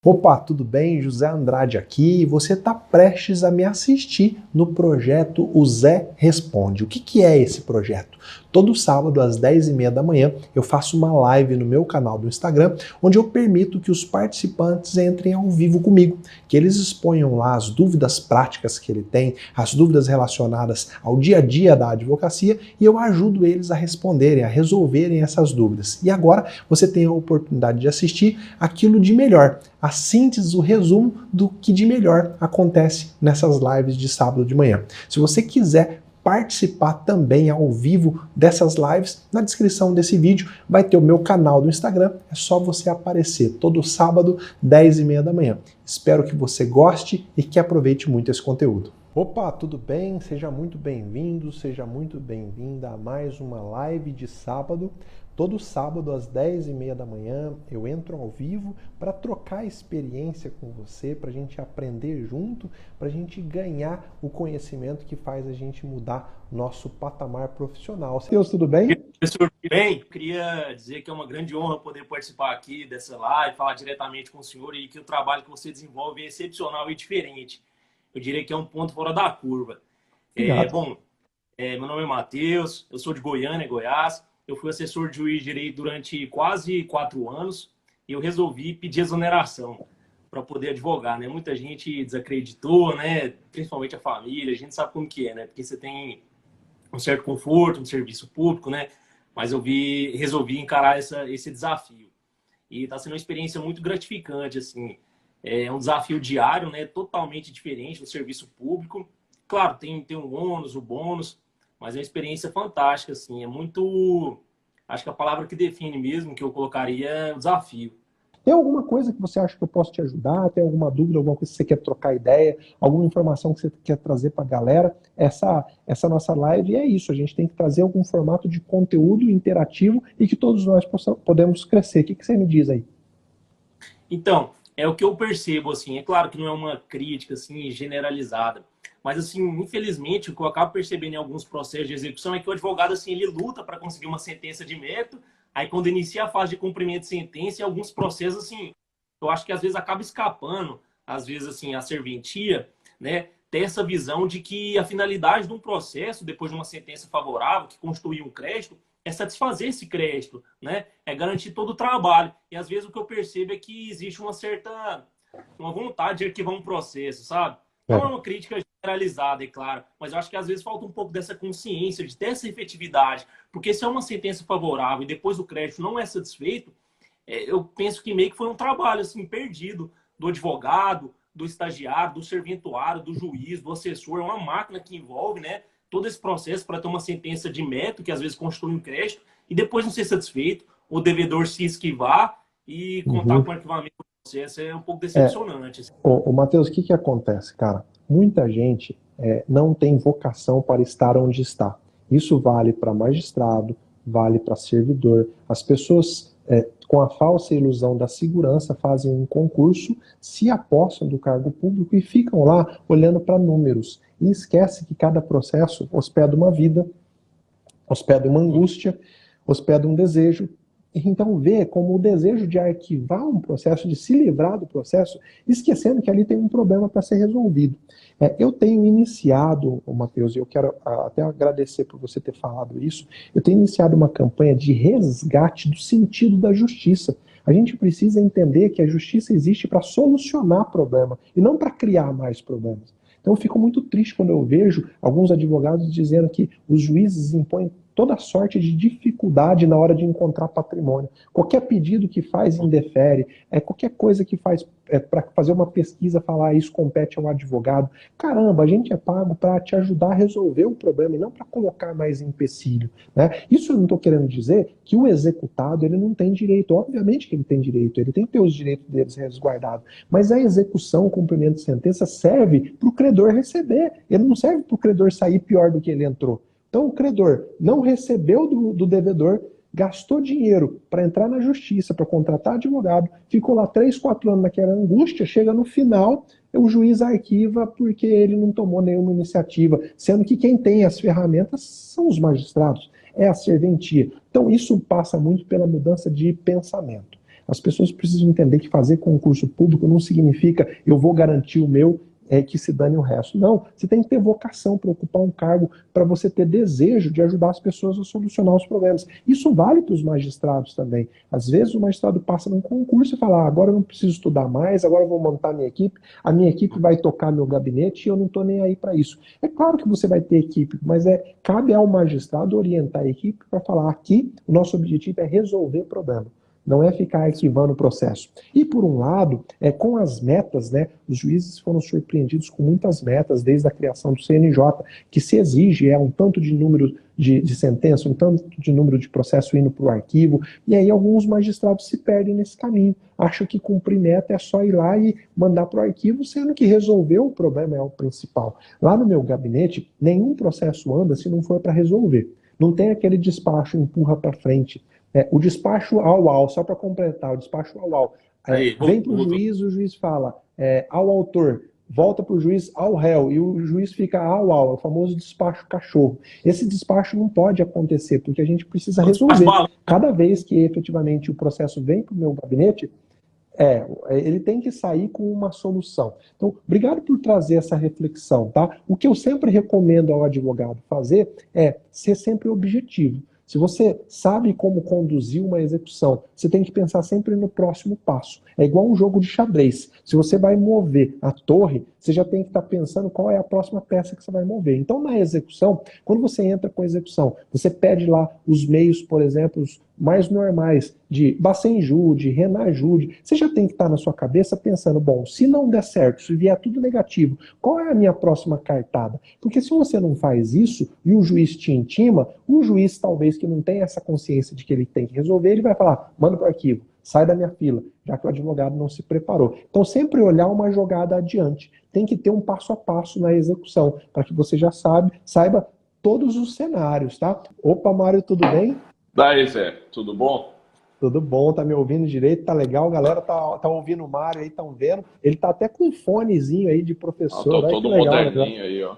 Opa, tudo bem? José Andrade aqui e você está prestes a me assistir no projeto O Zé Responde. O que é esse projeto? Todo sábado às 10h30 da manhã eu faço uma live no meu canal do Instagram onde eu permito que os participantes entrem ao vivo comigo, que eles exponham lá as dúvidas práticas que ele tem, as dúvidas relacionadas ao dia a dia da advocacia e eu ajudo eles a responderem, a resolverem essas dúvidas. E agora você tem a oportunidade de assistir aquilo de melhor, a síntese, o resumo do que de melhor acontece nessas lives de sábado de manhã. Se você quiser participar também ao vivo dessas lives, na descrição desse vídeo vai ter o meu canal do Instagram, é só você aparecer todo sábado, 10h30 da manhã. Espero que você goste e que aproveite muito esse conteúdo. Opa, tudo bem? Seja muito bem-vindo, seja muito bem-vinda a mais uma live de sábado. Todo sábado às 10h30 da manhã eu entro ao vivo para trocar experiência com você, para a gente aprender junto, para a gente ganhar o conhecimento que faz a gente mudar nosso patamar profissional. Deus, tudo bem? Professor, bem, queria dizer que é uma grande honra poder participar aqui dessa live, falar diretamente com o senhor e que o trabalho que você desenvolve é excepcional e diferente. Eu diria que é um ponto fora da curva. Obrigado. Meu nome é Matheus, eu sou de Goiânia, Goiás. Eu fui assessor de juiz de direito durante quase 4 anos e eu resolvi pedir exoneração para poder advogar, né? Muita gente desacreditou, né? Principalmente a família, a gente sabe como que é, né? Porque você tem um certo conforto no serviço público, né? Mas resolvi encarar esse desafio. E está sendo uma experiência muito gratificante, assim. É um desafio diário, né? Totalmente diferente do serviço público. Claro, tem o ônus, o bônus, mas é uma experiência fantástica, assim. É muito... Acho que a palavra que define mesmo, que eu colocaria, é o desafio. Tem alguma coisa que você acha que eu posso te ajudar? Tem alguma dúvida, alguma coisa que você quer trocar ideia? Alguma informação que você quer trazer para a galera? Essa nossa live é isso. A gente tem que trazer algum formato de conteúdo interativo e que todos nós podemos crescer. O que você me diz aí? Então, é o que eu percebo, assim. É claro que não é uma crítica, assim, generalizada. Mas, assim, infelizmente, o que eu acabo percebendo em alguns processos de execução é que o advogado, assim, ele luta para conseguir uma sentença de mérito. Aí, quando inicia a fase de cumprimento de sentença, em alguns processos, assim, eu acho que às vezes acaba escapando, às vezes, assim, a serventia, né? Ter essa visão de que a finalidade de um processo, depois de uma sentença favorável, que constitui um crédito, é satisfazer esse crédito, né? É garantir todo o trabalho. E às vezes o que eu percebo é que existe uma vontade de arquivar um processo, sabe? Não é É. uma crítica generalizada, é claro, mas eu acho que às vezes falta um pouco dessa consciência, de ter essa efetividade, porque se é uma sentença favorável e depois o crédito não é satisfeito, eu penso que meio que foi um trabalho assim perdido do advogado, do estagiário, do serventuário, do juiz, do assessor. É uma máquina que envolve, né, todo esse processo para ter uma sentença de mérito, que às vezes constitui um crédito, e depois não ser satisfeito, o devedor se esquivar e contar com o Uhum. arquivamento do processo é um pouco É, decepcionante, assim. ô, Matheus, o que acontece, cara? Muita gente não tem vocação para estar onde está. Isso vale para magistrado, vale para servidor. As pessoas, com a falsa ilusão da segurança, fazem um concurso, se apossam do cargo público e ficam lá olhando para números. E esquece que cada processo hospeda uma vida, hospeda uma angústia, hospeda um desejo. Então vê como o desejo de arquivar um processo, de se livrar do processo, esquecendo que ali tem um problema para ser resolvido. Eu tenho iniciado, Matheus, e eu quero até agradecer por você ter falado isso, eu tenho iniciado uma campanha de resgate do sentido da justiça. A gente precisa entender que a justiça existe para solucionar problema e não para criar mais problemas. Então eu fico muito triste quando eu vejo alguns advogados dizendo que os juízes impõem toda sorte de dificuldade na hora de encontrar patrimônio. Qualquer pedido que faz indefere, qualquer coisa que faz para fazer uma pesquisa falar isso compete ao advogado. Caramba, a gente é pago para te ajudar a resolver o problema e não para colocar mais empecilho, né? Isso eu não estou querendo dizer que o executado ele não tem direito. Obviamente que ele tem direito, ele tem que ter os direitos deles resguardados. Mas a execução, o cumprimento de sentença serve para o credor receber. Ele não serve para o credor sair pior do que ele entrou. Então, o credor não recebeu do devedor, gastou dinheiro para entrar na justiça, para contratar advogado, ficou lá 3, 4 anos naquela angústia, chega no final, o juiz arquiva porque ele não tomou nenhuma iniciativa, sendo que quem tem as ferramentas são os magistrados, é a serventia. Então, isso passa muito pela mudança de pensamento. As pessoas precisam entender que fazer concurso público não significa eu vou garantir o meu, que se dane o resto. Não, você tem que ter vocação para ocupar um cargo, para você ter desejo de ajudar as pessoas a solucionar os problemas. Isso vale para os magistrados também. Às vezes o magistrado passa num concurso e fala, agora eu não preciso estudar mais, agora eu vou montar minha equipe, a minha equipe vai tocar meu gabinete e eu não estou nem aí para isso. É claro que você vai ter equipe, mas cabe ao magistrado orientar a equipe para falar aqui, o nosso objetivo é resolver o problema. Não é ficar arquivando o processo. E, por um lado, com as metas, né, os juízes foram surpreendidos com muitas metas, desde a criação do CNJ, que se exige um tanto de número de sentença, um tanto de número de processo indo para o arquivo, e aí alguns magistrados se perdem nesse caminho. Acham que cumprir meta é só ir lá e mandar para o arquivo, sendo que resolver o problema é o principal. Lá no meu gabinete, nenhum processo anda se não for para resolver. Não tem aquele despacho empurra para frente. O despacho ao, só para completar, o despacho ao. Vem para o juiz fala ao autor, volta para o juiz ao réu, e o juiz fica ao, é o famoso despacho cachorro. Esse despacho não pode acontecer, porque a gente precisa resolver. Cada vez que efetivamente o processo vem para o meu gabinete, ele tem que sair com uma solução. Então, obrigado por trazer essa reflexão, tá? O que eu sempre recomendo ao advogado fazer é ser sempre objetivo. Se você sabe como conduzir uma execução, você tem que pensar sempre no próximo passo. É igual um jogo de xadrez. Se você vai mover a torre, você já tem que estar pensando qual é a próxima peça que você vai mover. Então, na execução, quando você entra com a execução, você pede lá os meios, por exemplo, os mais normais, de Bacenjude, Renajude. Você já tem que estar na sua cabeça pensando, bom, se não der certo, se vier tudo negativo, qual é a minha próxima cartada? Porque se você não faz isso e o juiz te intima, o juiz talvez que não tem essa consciência de que ele tem que resolver, ele vai falar, manda para o arquivo, sai da minha fila, já que o advogado não se preparou. Então, sempre olhar uma jogada adiante. Tem que ter um passo a passo na execução, para que você já saiba todos os cenários, tá? Opa, Mário, tudo bem? Daí, Zé, tudo bom? Tudo bom, tá me ouvindo direito, tá legal, a galera tá ouvindo o Mário aí, estão vendo. Ele tá até com um fonezinho aí de professor. Tô todo legal, moderninho aí, ó.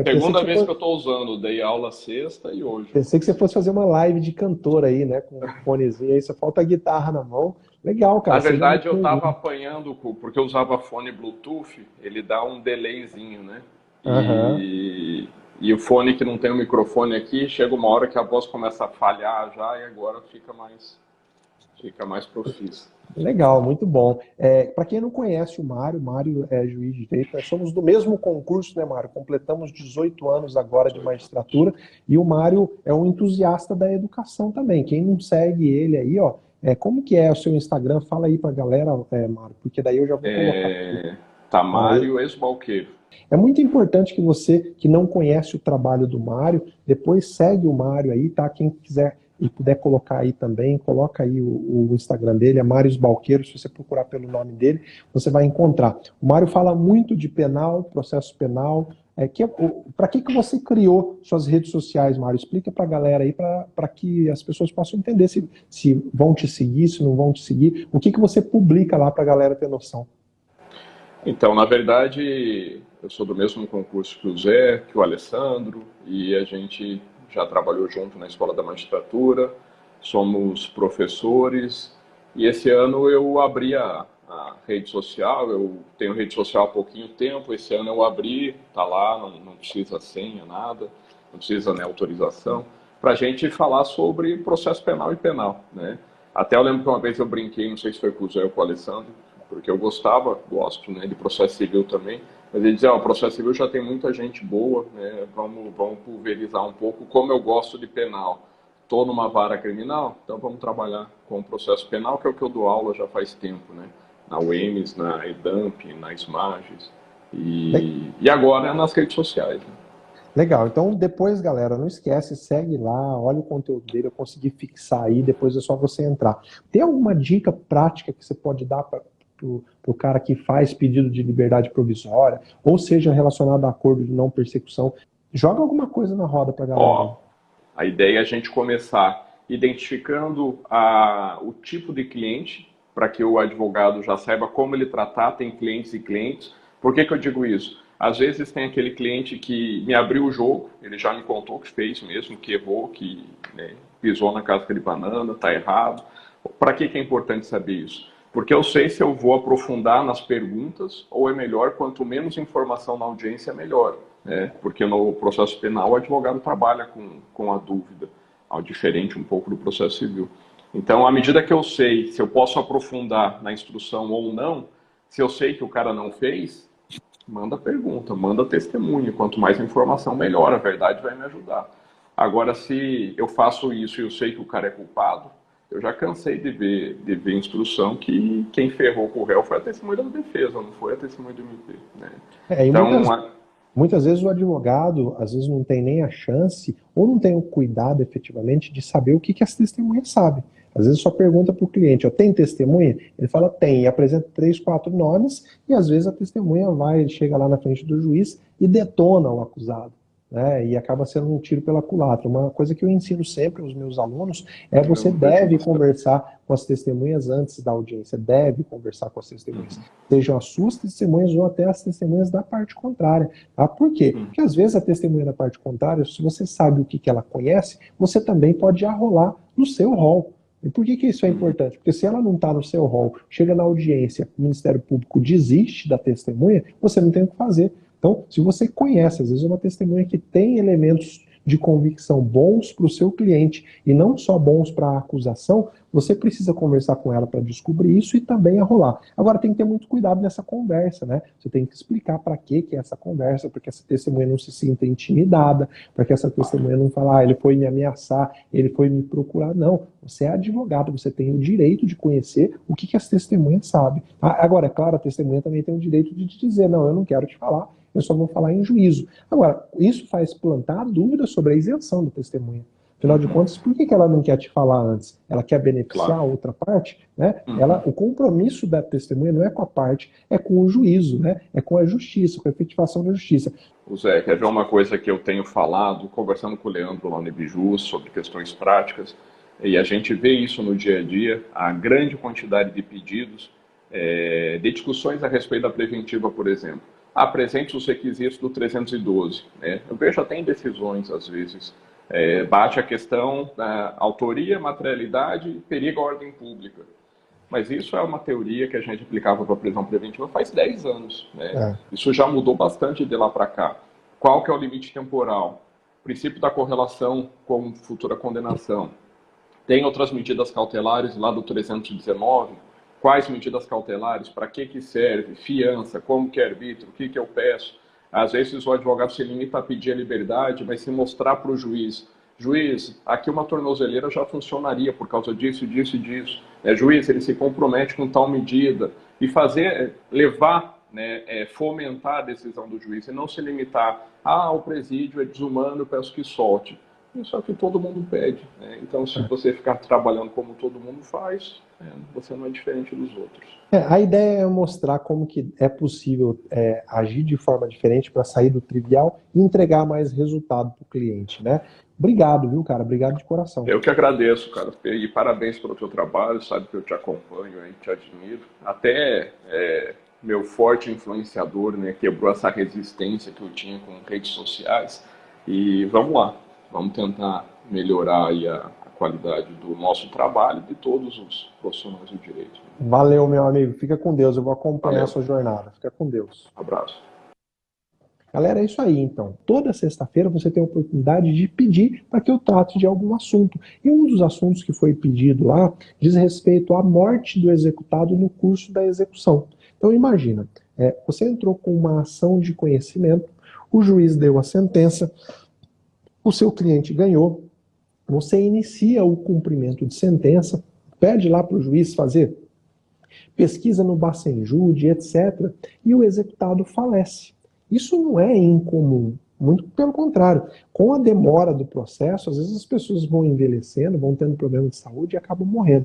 Segunda vez que eu tô usando, dei aula sexta e hoje. Pensei que você fosse fazer uma live de cantor aí, né, com um fonezinho aí, só falta a guitarra na mão. Legal, cara. Na verdade, eu tava apanhando, porque eu usava fone Bluetooth, ele dá um delayzinho, né? E o fone que não tem o microfone aqui, chega uma hora que a voz começa a falhar já e agora fica mais profício. Legal, muito bom. Para quem não conhece o Mário é juiz de direito, nós somos do mesmo concurso, né, Mário? Completamos 18 anos agora de magistratura e o Mário é um entusiasta da educação também. Quem não segue ele aí, ó, como que é o seu Instagram? Fala aí pra galera, Mário, porque daí eu já vou colocar. Tamário Ex-Balqueiro. É muito importante que você, que não conhece o trabalho do Mário, depois segue o Mário aí, tá? Quem quiser e puder colocar aí também, coloca aí o Instagram dele, é Mário Balqueiro, se você procurar pelo nome dele, você vai encontrar. O Mário fala muito de penal, processo penal. Para que você criou suas redes sociais, Mário? Explica para a galera aí, para que as pessoas possam entender se vão te seguir, se não vão te seguir. O que você publica lá para a galera ter noção? Então, na verdade, eu sou do mesmo concurso que o Zé, que o Alessandro, e a gente já trabalhou junto na Escola da Magistratura, somos professores, e esse ano eu abri a rede social, eu tenho rede social há pouquinho tempo, esse ano eu abri, tá lá, não precisa senha, nada, não precisa, né, autorização, para a gente falar sobre processo penal e penal, né? Até eu lembro que uma vez eu brinquei, não sei se foi com o Zé ou com o Alessandro, porque eu gosto, né, de processo civil também, mas ele dizia, o processo civil já tem muita gente boa, né, vamos pulverizar um pouco, como eu gosto de penal, estou numa vara criminal, então vamos trabalhar com o processo penal, que é o que eu dou aula já faz tempo, né, na UEMS, na EDAMP, na SMAGES, e agora nas redes sociais, né. Legal, então depois, galera, não esquece, segue lá, olha o conteúdo dele, eu consegui fixar aí, depois é só você entrar. Tem alguma dica prática que você pode dar para o cara que faz pedido de liberdade provisória, ou seja, relacionado a acordo de não persecução? Joga alguma coisa na roda para a galera. A ideia é a gente começar identificando o tipo de cliente, para que o advogado já saiba como ele tratar, tem clientes e clientes. Por que eu digo isso? Às vezes tem aquele cliente que me abriu o jogo, ele já me contou que fez mesmo, que errou, que, né, pisou na casca de banana, está errado. Para que é importante saber isso? Porque eu sei se eu vou aprofundar nas perguntas ou é melhor, quanto menos informação na audiência, melhor. Né? Porque no processo penal o advogado trabalha com a dúvida, ao diferente um pouco do processo civil. Então, à medida que eu sei se eu posso aprofundar na instrução ou não, se eu sei que o cara não fez, manda pergunta, manda testemunho. Quanto mais informação, melhor. A verdade vai me ajudar. Agora, se eu faço isso e eu sei que o cara é culpado, eu já cansei de ver instrução que quem ferrou com o réu foi a testemunha da defesa, não foi a testemunha do MP. Né? Então, muitas vezes o advogado, às vezes não tem nem a chance, ou não tem o cuidado efetivamente de saber o que as testemunhas sabem. Às vezes só pergunta para o cliente, tem testemunha? Ele fala, tem, e apresenta 3, 4 nomes, e às vezes a testemunha chega lá na frente do juiz e detona o acusado. Né, e acaba sendo um tiro pela culatra. Uma coisa que eu ensino sempre aos meus alunos é você deve conversar com as testemunhas antes da audiência, deve conversar com as testemunhas, sejam as suas testemunhas ou até as testemunhas da parte contrária. Tá? Por quê? Porque às vezes a testemunha da parte contrária, se você sabe o que ela conhece, você também pode arrolar no seu rol. E por que isso é importante? Porque se ela não está no seu rol, chega na audiência, o Ministério Público desiste da testemunha, você não tem o que fazer. Então, se você conhece, às vezes, uma testemunha que tem elementos de convicção bons para o seu cliente e não só bons para a acusação, você precisa conversar com ela para descobrir isso e também arrolar. Agora, tem que ter muito cuidado nessa conversa, né? Você tem que explicar para que é essa conversa, para que essa testemunha não se sinta intimidada, para que essa testemunha não fale, ele foi me ameaçar, ele foi me procurar. Não, você é advogado, você tem o direito de conhecer o que as testemunhas sabem. Agora, é claro, a testemunha também tem o direito de te dizer, não, eu não quero te falar, eu só vou falar em juízo. Agora, isso faz plantar dúvidas sobre a isenção da testemunha. Afinal de contas, por que ela não quer te falar antes? Ela quer beneficiar a outra parte? Né? O compromisso da testemunha não é com a parte, é com o juízo, né? É com a justiça, com a efetivação da justiça. Zé, quer ver uma coisa que eu tenho falado, conversando com o Leandro lá no Ibijus, sobre questões práticas, e a gente vê isso no dia a dia, a grande quantidade de pedidos, de discussões a respeito da preventiva, por exemplo. Apresente os requisitos do 312. Né? Eu vejo até em decisões, às vezes, bate a questão da autoria, materialidade e perigo à ordem pública. Mas isso é uma teoria que a gente aplicava para a prisão preventiva faz 10 anos. Né? Isso já mudou bastante de lá para cá. Qual que é o limite temporal? O princípio da correlação com futura condenação. Tem outras medidas cautelares lá do 319. Quais medidas cautelares? Para que serve? Fiança? Como que é arbítrio? O que eu peço? Às vezes o advogado se limita a pedir a liberdade, mas se mostrar para o juiz, aqui uma tornozeleira já funcionaria por causa disso, disso e disso. Juiz, ele se compromete com tal medida e levar, né, fomentar a decisão do juiz e não se limitar, o presídio é desumano, eu peço que solte. Isso é o que todo mundo pede. Né? Então, se você ficar trabalhando como todo mundo faz, você não é diferente dos outros. A ideia é mostrar como que é possível agir de forma diferente para sair do trivial e entregar mais resultado para o cliente, né? Obrigado, viu, cara? Obrigado de coração. Eu que agradeço, cara. E parabéns pelo teu trabalho, sabe que eu te acompanho, te admiro. Até meu forte influenciador, né, quebrou essa resistência que eu tinha com redes sociais. E vamos lá. Vamos tentar melhorar aí a qualidade do nosso trabalho e de todos os profissionais do direito. Valeu, meu amigo. Fica com Deus. Eu vou acompanhar a sua jornada. Fica com Deus. Abraço. Galera, é isso aí, então. Toda sexta-feira você tem a oportunidade de pedir para que eu trate de algum assunto. E um dos assuntos que foi pedido lá diz respeito à morte do executado no curso da execução. Então, imagina, você entrou com uma ação de conhecimento, o juiz deu a sentença, o seu cliente ganhou, você inicia o cumprimento de sentença, pede lá para o juiz fazer pesquisa no Bacenjude, etc., e o executado falece. Isso não é incomum, muito pelo contrário. Com a demora do processo, às vezes as pessoas vão envelhecendo, vão tendo problema de saúde e acabam morrendo.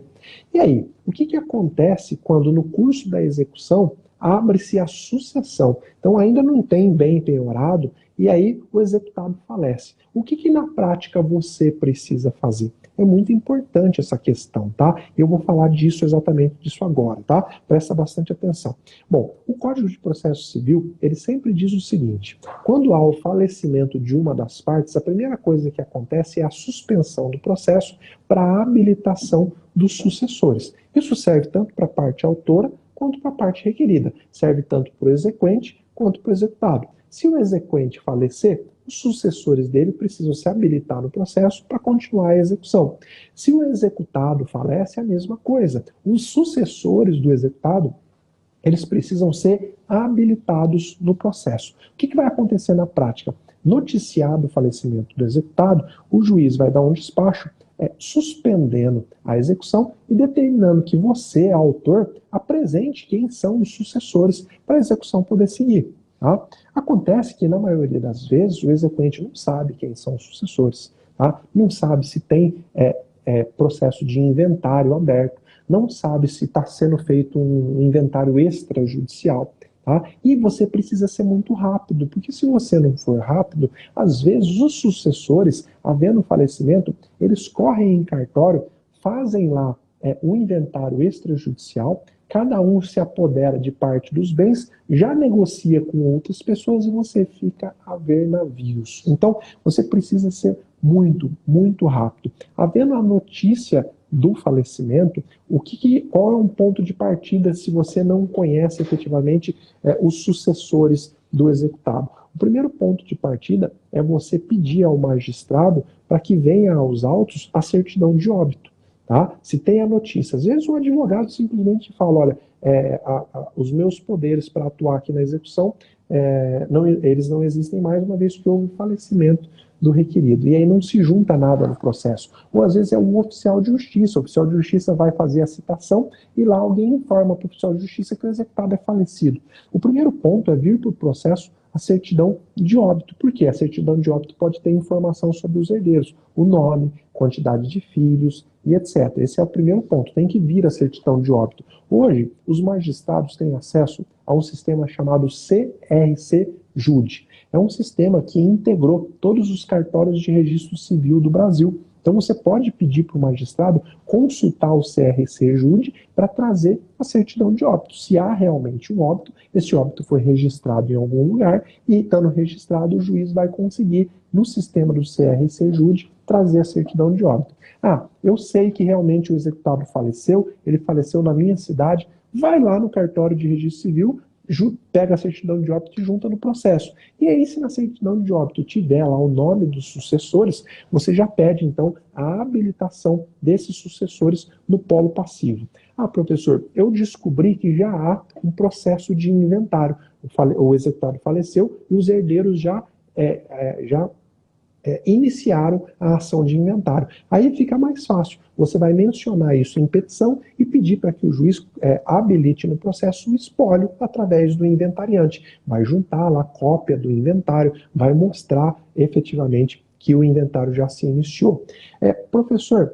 E aí, o que acontece quando no curso da execução abre-se a sucessão. Então ainda não tem bem penhorado e aí o executado falece. O que na prática você precisa fazer? É muito importante essa questão, tá? Eu vou falar exatamente disso agora, tá? Presta bastante atenção. Bom, o Código de Processo Civil, ele sempre diz o seguinte: quando há o falecimento de uma das partes, a primeira coisa que acontece é a suspensão do processo para a habilitação dos sucessores. Isso serve tanto para a parte autora quanto para a parte requerida. Serve tanto para o exequente quanto para o executado. Se o exequente falecer, os sucessores dele precisam se habilitar no processo para continuar a execução. Se o executado falece, é a mesma coisa. Os sucessores do executado, eles precisam ser habilitados no processo. O que vai acontecer na prática? Noticiado o falecimento do executado, o juiz vai dar um despacho suspendendo a execução e determinando que você, autor, apresente quem são os sucessores para a execução poder seguir. Tá? Acontece que, na maioria das vezes, o exequente não sabe quem são os sucessores, tá? Não sabe se tem processo de inventário aberto, não sabe se está sendo feito um inventário extrajudicial. Tá? E você precisa ser muito rápido, porque se você não for rápido, às vezes os sucessores, havendo falecimento, eles correm em cartório, fazem lá um inventário extrajudicial, cada um se apodera de parte dos bens, já negocia com outras pessoas e você fica a ver navios. Então, você precisa ser muito, muito rápido. Havendo a notícia do falecimento, qual é um ponto de partida se você não conhece efetivamente os sucessores do executado? O primeiro ponto de partida é você pedir ao magistrado para que venha aos autos a certidão de óbito. Tá? Se tem a notícia, às vezes o advogado simplesmente fala, olha, os meus poderes para atuar aqui na execução, eles não existem mais, uma vez que houve o falecimento do requerido. E aí não se junta nada no processo. Ou às vezes é um oficial de justiça. O oficial de justiça vai fazer a citação e lá alguém informa para o oficial de justiça que o executado é falecido. O primeiro ponto é vir para o processo a certidão de óbito. Por quê? A certidão de óbito pode ter informação sobre os herdeiros, o nome, quantidade de filhos e etc. Esse é o primeiro ponto, tem que vir a certidão de óbito. Hoje, os magistrados têm acesso a um sistema chamado CRC-JUD. É um sistema que integrou todos os cartórios de registro civil do Brasil. Então você pode pedir para o magistrado consultar o CRC-JUD para trazer a certidão de óbito. Se há realmente um óbito, esse óbito foi registrado em algum lugar e, estando registrado, o juiz vai conseguir, no sistema do CRC-JUD, trazer a certidão de óbito. Eu sei que realmente o executado faleceu, ele faleceu na minha cidade, vai lá no cartório de registro civil, pega a certidão de óbito e junta no processo. E aí, se na certidão de óbito tiver lá o nome dos sucessores, você já pede, então, a habilitação desses sucessores no polo passivo. Professor, eu descobri que já há um processo de inventário. O executado faleceu e os herdeiros já iniciaram a ação de inventário. Aí fica mais fácil. Você vai mencionar isso em petição e pedir para que o juiz habilite no processo o espólio através do inventariante. Vai juntar lá a cópia do inventário, vai mostrar efetivamente que o inventário já se iniciou. Professor,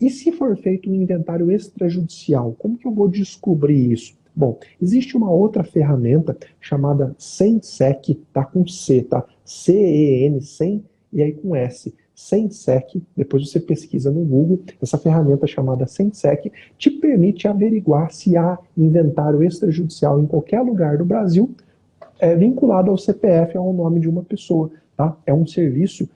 e se for feito um inventário extrajudicial, como que eu vou descobrir isso? Bom, existe uma outra ferramenta chamada CENSEC, tá com C, tá? C-E-N, CEN, e aí com S, CENSEC, depois você pesquisa no Google, essa ferramenta chamada CENSEC te permite averiguar se há inventário extrajudicial em qualquer lugar do Brasil vinculado ao CPF, ao nome de uma pessoa. Tá? É um serviço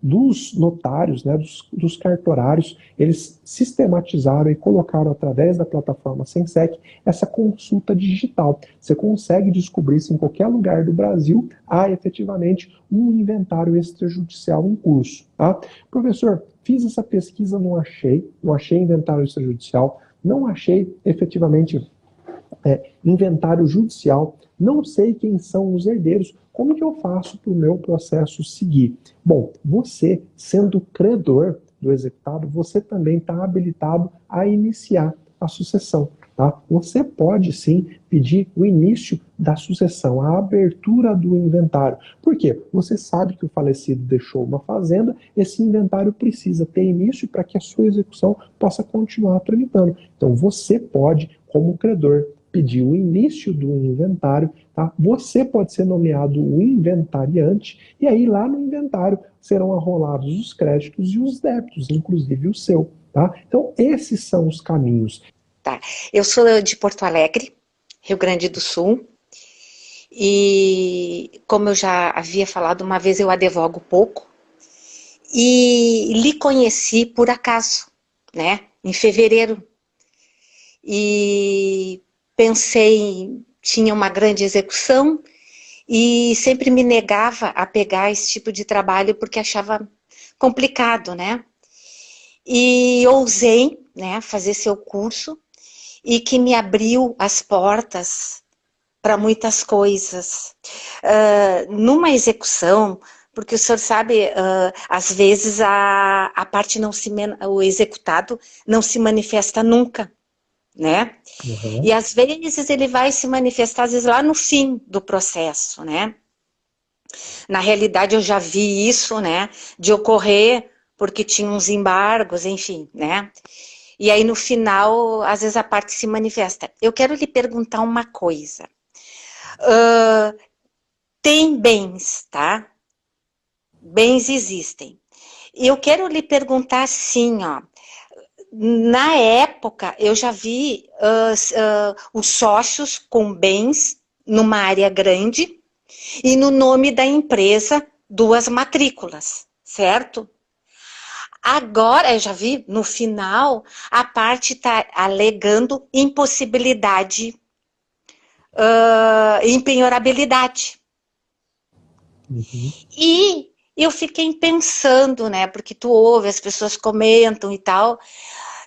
dos notários, né, dos cartorários, eles sistematizaram e colocaram através da plataforma CENSEC essa consulta digital. Você consegue descobrir se em qualquer lugar do Brasil há efetivamente um inventário extrajudicial em curso. Tá? Professor, fiz essa pesquisa, não achei inventário extrajudicial, não achei efetivamente inventário judicial, não sei quem são os herdeiros, como que eu faço para o meu processo seguir? Bom, você, sendo credor do executado, você também está habilitado a iniciar a sucessão. Tá? Você pode sim pedir o início da sucessão, a abertura do inventário. Por quê? Você sabe que o falecido deixou uma fazenda, esse inventário precisa ter início para que a sua execução possa continuar tramitando. Então você pode, como credor, pedir o início do inventário, tá? Você pode ser nomeado o inventariante, e aí lá no inventário serão arrolados os créditos e os débitos, inclusive o seu, tá? Então, esses são os caminhos. Tá. Eu sou de Porto Alegre, Rio Grande do Sul, e como eu já havia falado uma vez, eu advogo pouco, e lhe conheci por acaso, né, em fevereiro, e pensei, tinha uma grande execução, e sempre me negava a pegar esse tipo de trabalho porque achava complicado, né, e ousei, né, fazer seu curso, e que me abriu as portas para muitas coisas. Numa execução, porque o senhor sabe, às vezes a parte não se, o executado não se manifesta nunca, né? Uhum. E às vezes ele vai se manifestar, às vezes lá no fim do processo, né? Na realidade eu já vi isso, né? De ocorrer porque tinha uns embargos, enfim, né? E aí no final, às vezes a parte se manifesta. Eu quero lhe perguntar uma coisa. Tem bens, tá? Bens existem. Eu quero lhe perguntar assim, ó. Na época, eu já vi os sócios com bens numa área grande e no nome da empresa 2 matrículas, certo? Agora, eu já vi, no final, a parte está alegando impossibilidade, impenhorabilidade. Uhum. E eu fiquei pensando, né, porque tu ouve, as pessoas comentam e tal,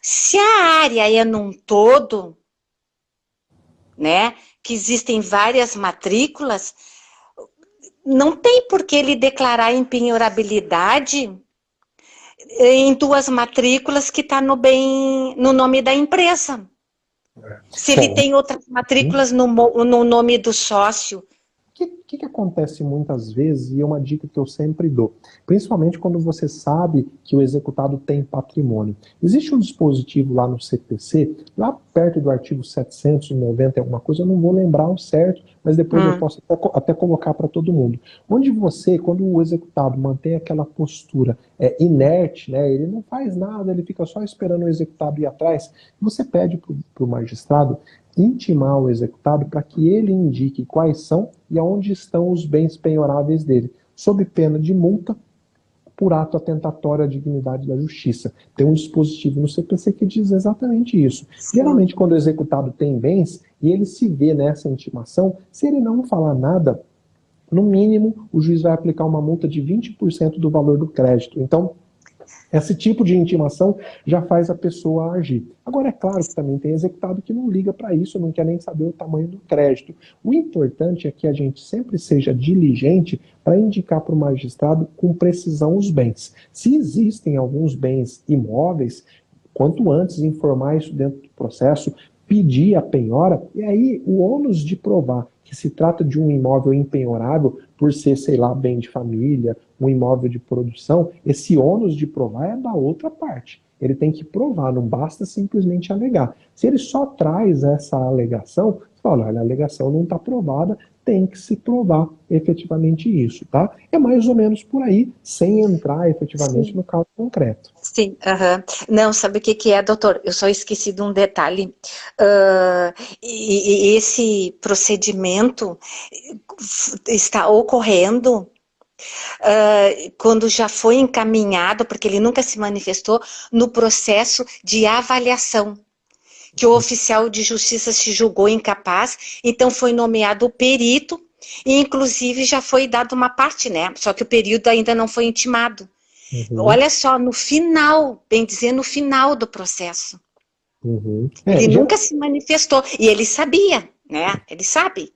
se a área é num todo, né, que existem várias matrículas, não tem por que ele declarar impenhorabilidade em 2 matrículas que está no nome da empresa. Se ele tem outras matrículas no nome do sócio. O que acontece muitas vezes, e é uma dica que eu sempre dou, principalmente quando você sabe que o executado tem patrimônio. Existe um dispositivo lá no CPC, lá perto do artigo 790, alguma coisa, eu não vou lembrar o certo, mas depois eu posso até colocar para todo mundo. Onde você, quando o executado mantém aquela postura inerte, né, ele não faz nada, ele fica só esperando o executado ir atrás, você pede para o magistrado intimar o executado para que ele indique quais são e aonde estão os bens penhoráveis dele, sob pena de multa por ato atentatório à dignidade da justiça. Tem um dispositivo no CPC que diz exatamente isso. Sim. Geralmente, quando o executado tem bens e ele se vê nessa intimação, se ele não falar nada, no mínimo, o juiz vai aplicar uma multa de 20% do valor do crédito. Então, esse tipo de intimação já faz a pessoa agir. Agora, é claro que também tem executado que não liga para isso, não quer nem saber o tamanho do crédito. O importante é que a gente sempre seja diligente para indicar para o magistrado com precisão os bens. Se existem alguns bens imóveis, quanto antes informar isso dentro do processo, pedir a penhora, e aí o ônus de provar que se trata de um imóvel impenhorável, por ser, sei lá, bem de família, um imóvel de produção, esse ônus de provar é da outra parte. Ele tem que provar, não basta simplesmente alegar. Se ele só traz essa alegação, você fala, olha, a alegação não está provada, tem que se provar efetivamente isso, tá? É mais ou menos por aí, sem entrar efetivamente no caso concreto. Sim, não, sabe o que é, doutor? Eu só esqueci de um detalhe. E esse procedimento está ocorrendo quando já foi encaminhado, porque ele nunca se manifestou, no processo de avaliação, que o oficial de justiça se julgou incapaz, então foi nomeado o perito, e inclusive já foi dado uma parte, né? Só que o período ainda não foi intimado. Uhum. Olha só, no final, bem dizer, no final do processo. Uhum. Ele nunca se manifestou, e ele sabia, né? Ele sabe.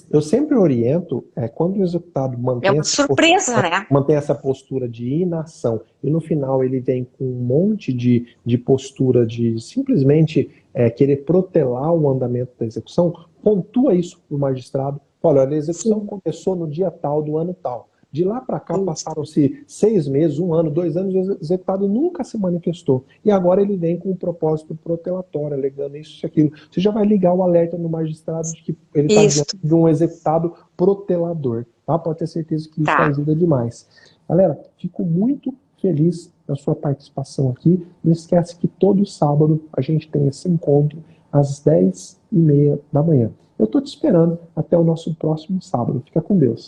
Eu sempre oriento, quando o executado É uma surpresa, né? mantém essa postura de inação, e no final ele vem com um monte de postura de simplesmente querer protelar o andamento da execução, pontua isso para o magistrado, olha, a execução começou no dia tal do ano tal. De lá para cá passaram-se 6 meses, 1 ano, 2 anos, o executado nunca se manifestou. E agora ele vem com um propósito protelatório, alegando isso e aquilo. Você já vai ligar o alerta no magistrado de que ele está diante de um executado protelador. Tá? Pode ter certeza que isso ajuda demais. Galera, fico muito feliz da sua participação aqui. Não esquece que todo sábado a gente tem esse encontro às 10h30 da manhã. Eu estou te esperando até o nosso próximo sábado. Fica com Deus.